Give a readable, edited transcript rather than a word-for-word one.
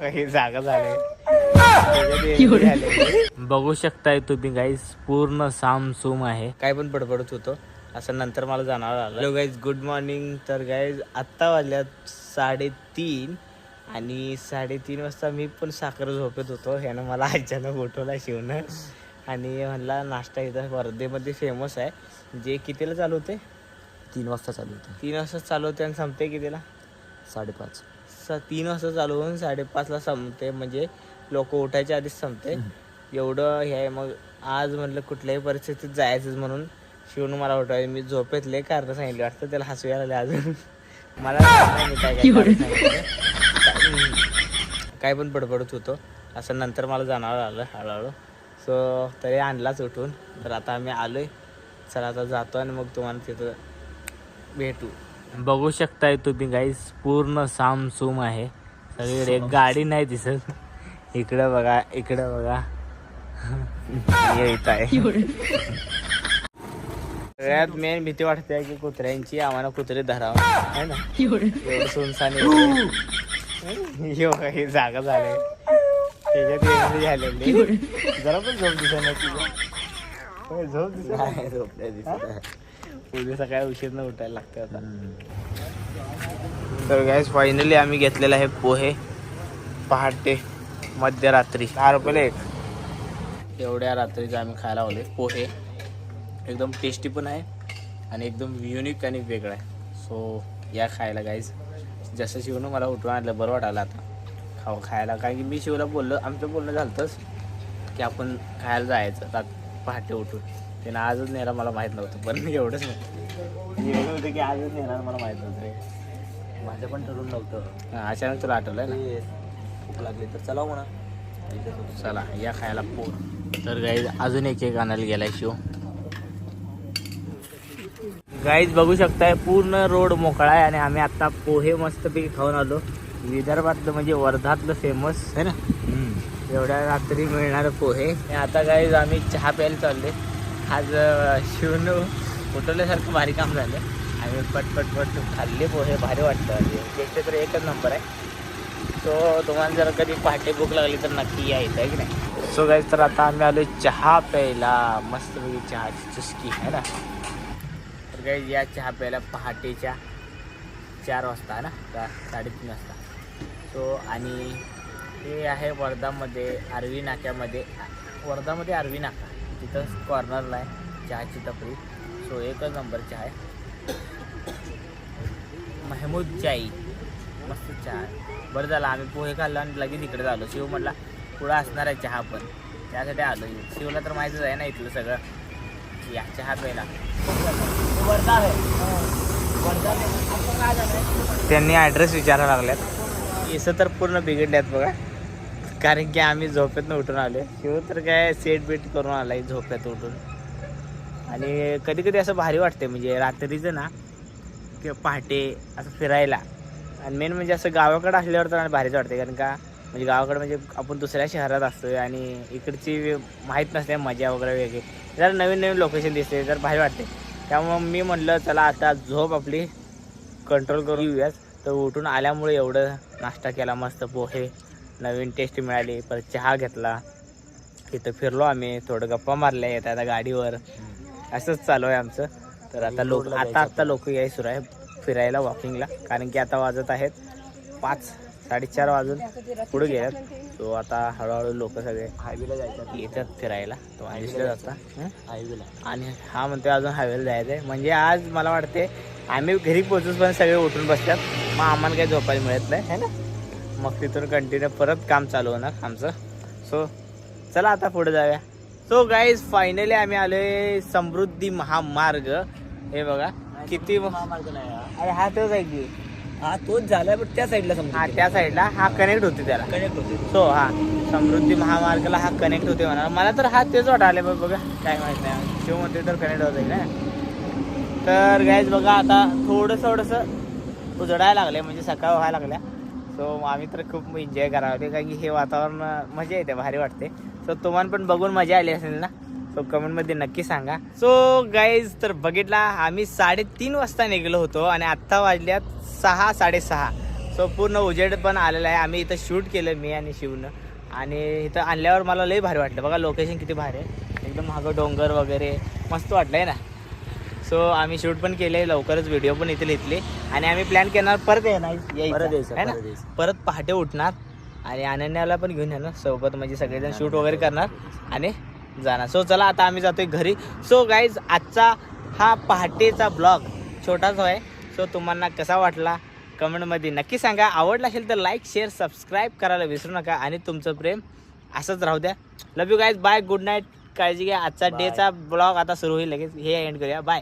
हे जागा झाले बघू शकताय तुम्ही गाईज पूर्ण सामसूम आहे. काय पण बडबडत होतो असं नंतर मला जाणार आलं. Hello guys, good morning. तर गाईज आत्ता वाजल्यात 3:30 आणि 3:30 वाजता मी पण साखर झोपेत होतो. ह्यानं मला अचानक उठवला शिवनं आणि म्हणला नाश्ता इथं वर्धेमध्ये फेमस आहे. जे कितीला चालू होते? 3 वाजता चालू होतं. 3 वाजता चालू होते आणि संपते कितीला? 5:30. 3 वाजता चालू होऊन 5:30ला संपते. म्हणजे लोक उठायच्या आधीच संपते. एवढं हे आहे. मग आज म्हटलं कुठल्याही परिस्थितीत जायचंच म्हणून शिवनं मला उठवायचं. मी झोपेतले कारण सांगितले वाटतं. त्याला हसू यायला अजून मला मी काय काय पण बडबडत होतो असं नंतर मला जाणार आलं हळूहळू. सो तरी आणलाच उठून. तर आता आम्ही आलोय. चला आता जातो आणि मग तुम्हाला तिथं भेटू. बघू शकताय तुम्ही गाईस पूर्ण सामसूम आहे सगळीकडे. एक गाडी नाही दिसत. इकडं बघा, इकडं बघा, येत आहे. सगळ्यात मेन भीती वाटते की कुत्र्यांची. आम्हाला कुत्रे धरावं आहे ना. एवढं सुनसान हे जागा झाले त्याच्यात झालेली. जरा पण झोप दिसत नाही तुझं. झोप दिसत उद्या सकाळी उशीर न उठायला लागते आता. तर गॅस फायनली आम्ही घेतलेला आहे पोहे पहाटे मध्यरात्री 10 रुपयाला एक. एवढ्या रात्रीचे आम्ही खायला लावले पोहे. एकदम टेस्टी पण आहे आणि एकदम युनिक आणि वेगळं आहे. सो या खायला गाईज. जसं शिवनं मला उठून आणलं बरं वाटायला आता खायला. कारण की मी शिवला बोललो, आमचं बोलणं झालंच की आपण खायला जायचं पहाटे उठून. त्यानं आजच नेला मला माहीत नव्हतं. पण एवढंच नव्हतं एवढं होतं की आजच नेणार मला माहीत नव्हतं रे. माझं पण ठरवून नव्हतं. अचानक तुला आठवलं ना. भूक लागली तर चला म्हणा. चला या खायला पोर. तर गाईज अजून एक आणायला गेलाय शिव. गाईज बघू शकताय पूर्ण रोड मोकळा आहे आणि आम्ही आता पोहे मस्तपैकी खाऊन आलो. विदर्भातलं म्हणजे वर्धातलं फेमस आहे ना. एवढ्या रात्री मिळणारं पोहे. आता गाईज आम्ही चहा प्यायला चालले. आज शिवनं उठवल्यासारखं भारी काम झालं. आम्ही पट खाल्ले पोहे. भारी वाटतं. टेस्ट तर एकच नंबर आहे. सो तुम्हाला जर कधी पहाटे भूक लागली तर नक्की यायचं आहे की नाही. सो गाईज तर आता आम्ही आलो चहा प्यायला. मस्तपैकी चहाची चुस्की आहे ना. तर गाईज या चहा प्यायला पहाटेच्या 4 वाजता ना 3:30 वाजता. सो आणि हे आहे वर्धामध्ये आर्वी नाक्यामध्ये. वर्धामध्ये आर्वी नाका तिथं कॉर्नरला आहे चहाची टपरी. सो एकच नंबर चहा आहे. महमूद चाई मस्त चहा आहे. बरं झालं आम्ही पोहे खाल्लो आणि लगेच इकडे झालो. शिव म्हटला पुढं असणार आहे चहा पण त्यासाठी आलो. शिवला तर माहितीच आहे ना इथलं सगळं. या चहा प्यायला त्यांनी ॲड्रेस विचारायला लागल्यात. केसं तर पूर्ण बिघडल्यात बघा. कारण की आम्ही झोपेतनं उठून आलो. शिव तर काय सेट बीट करून आलाय झोपेत उठून. आणि कधी कधी असं भारी वाटते म्हणजे रात्रीचं ना किंवा पहाटे असं फिरायला. आणि मेन म्हणजे असं गावाकडं असल्यावर तर भारीच वाटते. कारण का म्हणजे गावाकडं म्हणजे आपण दुसऱ्या शहरात असतो आणि इकडची माहीत नसते मजा वगैरे वेगळी. जर नवीन लोकेशन दिसते तर भारी वाटते. त्यामुळं मी म्हटलं चला आता झोप आपली कंट्रोल करून येऊयात. तर उठून आल्यामुळे एवढं नाश्ता केला मस्त पोहे नवीन टेस्ट मिळाली. परत चहा घेतला. तिथं फिरलो आम्ही थोडं गप्पा मारल्या येत आता गाडीवर. असंच चालू आहे आमचं. तर आता लोक याय सुरू आहे फिरायला वॉकिंगला. कारण की आता वाजत आहेत 5-4:30 वाजून पुढे गेल्यात. सो आता हळूहळू लोक सगळे हायवेला जायचं येतात फिरायला. तो दिसलं जाता हायवेला. आणि हा म्हणतो अजून हायवेला जायचं आहे. म्हणजे आज मला वाटते आम्ही घरी पोहोचूच पण सगळे उठून बसतात. मग आम्हाला काही झोपायला मिळत नाही है ना. मग तिथून कंटिन्यू परत काम चालू होणार आमचं. सो चला आता पुढे जाऊया. सो गाईज फायनली आम्ही आलोय समृद्धी महामार्ग. हे बघा किती महामार्ग नाही. अरे हा तोच आहे की. हा तोच झालाय पण त्या साईडला हा त्या साईडला हा कनेक्ट होते त्याला. कनेक्ट होते. सो हा समृद्धी महामार्गाला हा कनेक्ट होते म्हणा. मला तर हा तेच वाटाले बघा काय माहित नाही. शिव म्हणते तर कनेक्ट होत ना. तर गाईज बघा आता थोडंसं उजडायला लागले म्हणजे सकाळ व्हायला लागल्या. सो आम्ही तर खूप एन्जॉय करावं होते कारण की हे वातावरण मजा येते भारी वाटते. सो तुम्हाला पण बघून मजा आली असेल ना. सो कमेंटमध्ये नक्की सांगा. सो गाईज तर बघितला आम्ही 3:30 वाजता निघलो होतो आणि आत्ता वाजल्यात 6-6:30. सो पूर्ण उजेड पण आलेला आहे. आम्ही इथं शूट केलं मी आणि शिवनं. आणि इथं आणल्यावर मला लई भारी वाटलं. बघा लोकेशन किती भारी आहे, एकदम मागं डोंगर वगैरे मस्त वाटलं आहे ना. सो आम्ही शूट पण केले, लवकरच व्हिडिओ पण इथे लिहितले. आणि आम्ही प्लॅन करणार परत येणार परत यायचं, आहे ना, परत यायचं. परत पहाटे उठणार आणि अनन्याला पण घेऊन येणार सोबत, म्हणजे सगळेजण शूट वगैरे करणार आणि जाणार. सो चला आता आम्ही जातोय घरी. सो गाईज आजचा हा पहाटेचा ब्लॉग छोटाच आहे. सो तुम्हाला कसा वाटला कमेंटमध्ये नक्की सांगा. आवडला असेल तर लाईक शेअर सबस्क्राईब करायला विसरू नका. आणि तुमचं प्रेम असंच राहू द्या. Love you guys, bye, good night, काळजी घ्या. आजचा Bye. डेचा ब्लॉग आता सुरू होईल लगेच. हे एंड करूया. बाय.